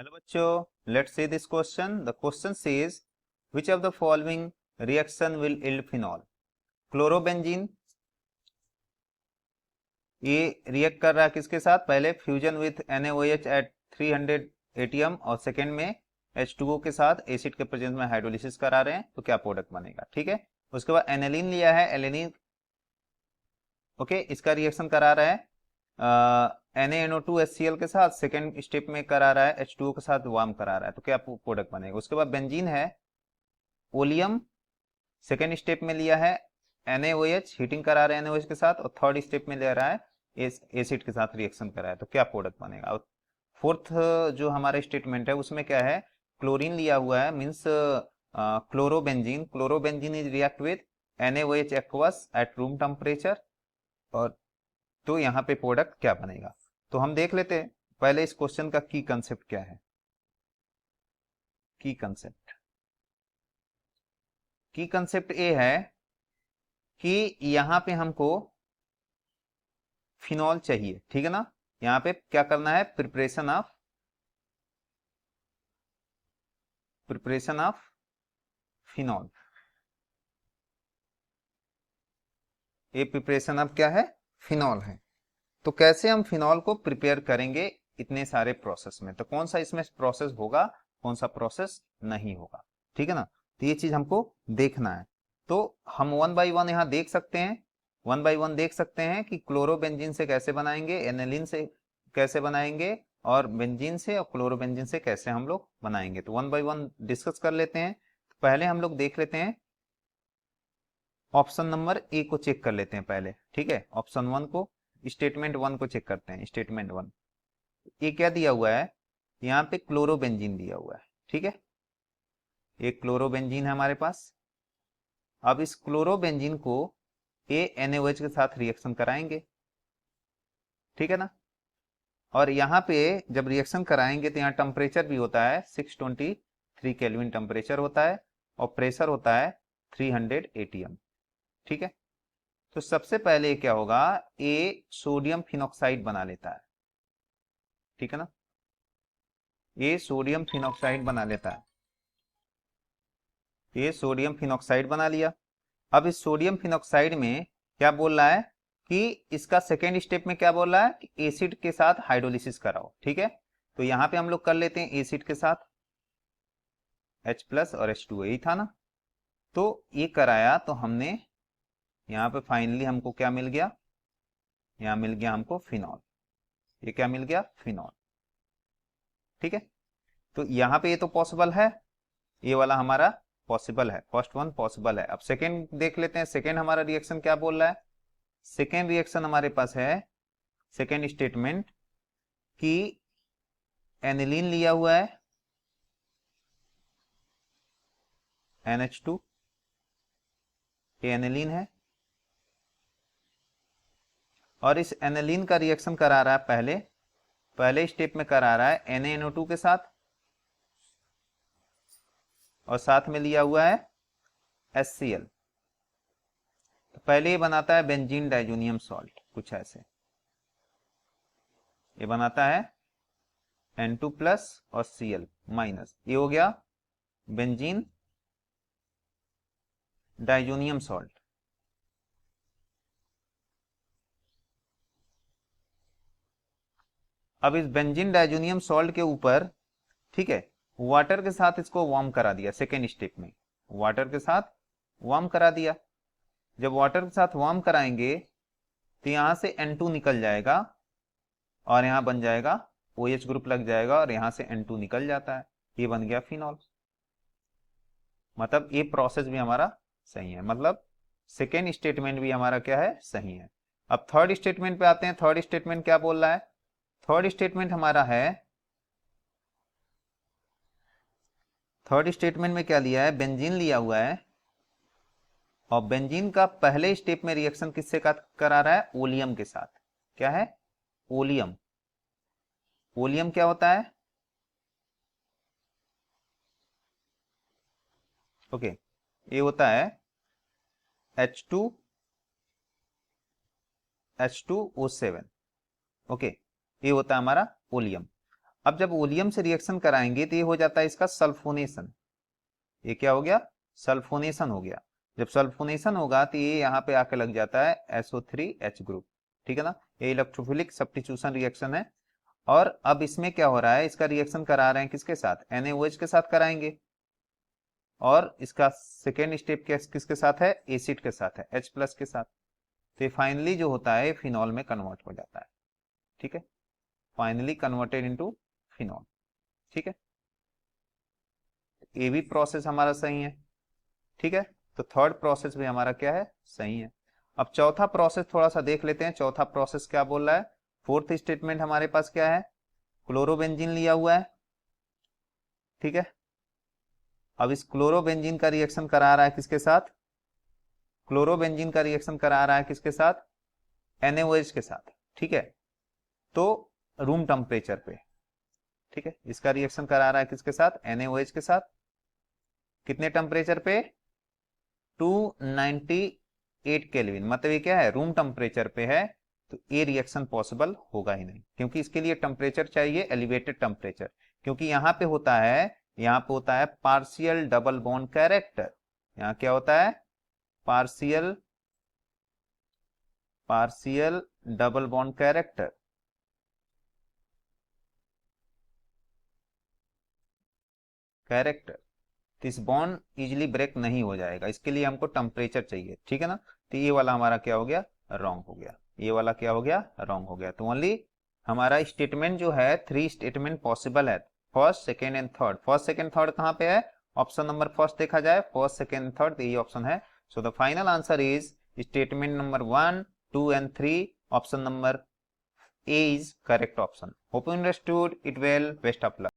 Hello बच्चों, let's see this question. The question says, which of the following reaction will yield phenol? Chlorobenzene ये react कर रहा है किसके साथ? पहले fusion with NaOH at 300 ATM और सेकेंड में H2O के साथ एसिड के प्रेजेंस में हाइड्रोलिसिस करा रहे हैं, तो क्या प्रोडक्ट बनेगा? ठीक है। उसके बाद एनेलिन लिया है, एलेनिन ओके इसका रिएक्शन करा रहा है NaNO2HCl के साथ, सेकेंड स्टेप में करा रहा है H2O के साथ वार्म करा रहा है, तो क्या प्रोडक्ट बनेगा? उसके बाद बेंजीन है, ओलियम सेकेंड स्टेप में लिया है NaOH, हीटिंग करा रहा है NaOH के साथ, और थर्ड स्टेप में ले रहा है एसिड के साथ रिएक्शन करा है, तो क्या प्रोडक्ट बनेगा? और फोर्थ जो हमारा स्टेटमेंट है उसमें क्या है, क्लोरीन लिया हुआ है, means chlorobenzene is react with NaOH aqueous at room temperature, और तो यहाँ पे प्रोडक्ट क्या बनेगा? तो हम देख लेते हैं पहले इस क्वेश्चन का की कंसेप्ट क्या है। की कंसेप्ट ये है कि यहाँ पे हमको फिनॉल चाहिए, ठीक है ना। यहाँ पे क्या करना है, प्रिपरेशन ऑफ फिनॉल। ये प्रिपरेशन ऑफ क्या है, फिनॉल है। तो कैसे हम फिनॉल को प्रिपेयर करेंगे इतने सारे प्रोसेस में, तो कौन सा इसमें प्रोसेस होगा, कौन सा प्रोसेस नहीं होगा, ठीक है ना। तो ये चीज हमको देखना है। तो हम वन बाय वन यहाँ देख सकते हैं, वन बाय वन देख सकते हैं कि क्लोरोबेंजीन से कैसे बनाएंगे, एनेलिन से कैसे बनाएंगे, और बेंजीन से और क्लोरोबेंजीन से कैसे हम लोग बनाएंगे। तो वन बाय वन डिस्कस कर लेते हैं। पहले हम लोग देख लेते हैं ऑप्शन नंबर ए को चेक कर लेते हैं पहले, ठीक है। ऑप्शन वन को, स्टेटमेंट वन को चेक करते हैं। स्टेटमेंट वन, ये क्या दिया हुआ है, यहाँ पे क्लोरोबेंजीन दिया हुआ है, ठीक है। एक क्लोरोबेंजीन है हमारे पास। अब इस क्लोरोबेंजीन को NaOH के साथ रिएक्शन कराएंगे, ठीक है ना। और यहाँ पे जब रिएक्शन कराएंगे तो यहाँ टेम्परेचर भी होता है 623 केल्विन टेम्परेचर होता है, और प्रेशर होता है 300 ATM, ठीक है। तो सबसे पहले क्या होगा, ये सोडियम फिनॉक्साइड बना लेता है, ठीक है ना। ये सोडियम फिनॉक्साइड बना लेता है, ये सोडियम फिनॉक्साइड बना लिया। अब इस सोडियम फिनॉक्साइड में क्या बोल रहा है कि इसका सेकेंड स्टेप में क्या बोल रहा है कि एसिड के साथ हाइड्रोलिसिस कराओ, ठीक है। तो यहां पे हम लोग कर लेते हैं एसिड के साथ, H+ और H2O यही था ना। तो ये कराया तो हमने यहाँ पे फाइनली हमको क्या मिल गया, यहाँ मिल गया हमको फिनॉल। ये क्या मिल गया, फिनॉल, ठीक है। तो यहाँ पे ये तो पॉसिबल है, ये वाला हमारा पॉसिबल है, फर्स्ट वन पॉसिबल है। अब सेकेंड देख लेते हैं, सेकेंड हमारा रिएक्शन क्या बोल रहा है। सेकेंड रिएक्शन हमारे पास है, सेकेंड स्टेटमेंट कि एनिलीन लिया हुआ है NH2, ये एनिलीन है, और इस एनिलीन का रिएक्शन करा रहा है पहले स्टेप में करा रहा है NaNO2 के साथ, और साथ में लिया हुआ है HCl। तो पहले ये बनाता है बेंजीन डाइजोनियम सॉल्ट, कुछ ऐसे ये बनाता है N2+ और Cl-, ये हो गया बेंजीन डाइजोनियम सॉल्ट। अब इस बेंजीन डाइजोनियम सॉल्ट के ऊपर, ठीक है, वाटर के साथ इसको वार्म करा दिया। सेकेंड स्टेप में वाटर के साथ वार्म करा दिया। जब वाटर के साथ वार्म कराएंगे तो यहां से N2 निकल जाएगा, और यहां बन जाएगा OH ग्रुप लग जाएगा, और यहां से N2 निकल जाता है, ये बन गया फिनॉल। मतलब ये प्रोसेस भी हमारा सही है, मतलब सेकेंड स्टेटमेंट भी हमारा क्या है, सही है। अब थर्ड स्टेटमेंट पे आते हैं। थर्ड स्टेटमेंट क्या बोल रहा है, थर्ड स्टेटमेंट हमारा है, थर्ड स्टेटमेंट में क्या लिया है, बेंजीन लिया हुआ है, और बेंजीन का पहले स्टेप में रिएक्शन किससे करा रहा है, ओलियम के साथ। क्या है, ओलियम। ओलियम क्या होता है, ओके ये होता है H2H2O7, ओके ये होता है हमारा ओलियम। अब जब ओलियम से रिएक्शन कराएंगे तो ये हो जाता है इसका सल्फोनेशन। ये क्या हो गया? सल्फोनेशन हो गया। जब सल्फोनेशन होगा तो ये यहाँ पे आके लग जाता है SO3H ग्रुप, ठीक है ना। ये इलेक्ट्रोफिलिक सब्स्टिट्यूशन रिएक्शन है। और अब इसमें क्या हो रहा है, इसका रिएक्शन करा रहे हैं किसके साथ? NaOH के साथ कराएंगे। और इसका सेकेंड स्टेप किसके साथ है? एसिड के साथ है, H+ के साथ। तो फाइनली जो होता है फिनॉल में कन्वर्ट हो जाता है, ठीक है। फाइनली कन्वर्टेड इनटू फिनॉल, ठीक है। ये भी प्रोसेस हमारा सही है, ठीक है। तो थर्ड प्रोसेस भी हमारा क्या है? सही है। अब चौथा प्रोसेस थोड़ा सा देख लेते हैं। चौथा प्रोसेस क्या बोल रहा है? फोर्थ स्टेटमेंट हमारे पास क्या है? क्लोरोबेंजीन लिया हुआ है, ठीक है। अब इस क्लोरोबेंजीन का रिएक्शन करा रहा है किसके साथ? क्लोरोबेंजीन का रिएक्शन करा रहा है किसके साथ? NaOH के साथ, ठीक है। तो रूम टेम्परेचर पे, ठीक है। इसका रिएक्शन करा रहा है किसके साथ? NaOH के साथ। कितने टेम्परेचर पे? 298 केल्विन। मतलब ये क्या है? रूम टेम्परेचर पे है। तो ये रिएक्शन पॉसिबल होगा ही नहीं, क्योंकि इसके लिए टेम्परेचर चाहिए एलिवेटेड टेम्परेचर। क्योंकि यहाँ पे होता है पार्शियल डबल बॉन्ड कैरेक्टर। यहाँ क्या होता है? Partial double bond character. तो इस बॉन्ड इजिली ब्रेक नहीं हो जाएगा, इसके लिए हमको टेम्परेचर चाहिए, ठीक है ना। तो ये वाला हमारा क्या हो गया? रॉन्ग हो गया। ये वाला क्या हो गया? रॉन्ग हो गया। तो ओनली हमारा स्टेटमेंट जो है, 3 स्टेटमेंट पॉसिबल है, first, second and third. First, second, third कहाँ पे है? ऑप्शन नंबर फर्स्ट देखा जाए, फर्स्ट, सेकेंड, थर्ड, तो ये ऑप्शन है। So the final answer is statement number 1, 2 and 3, option number A is correct option. Hope you understood it well. Best of luck.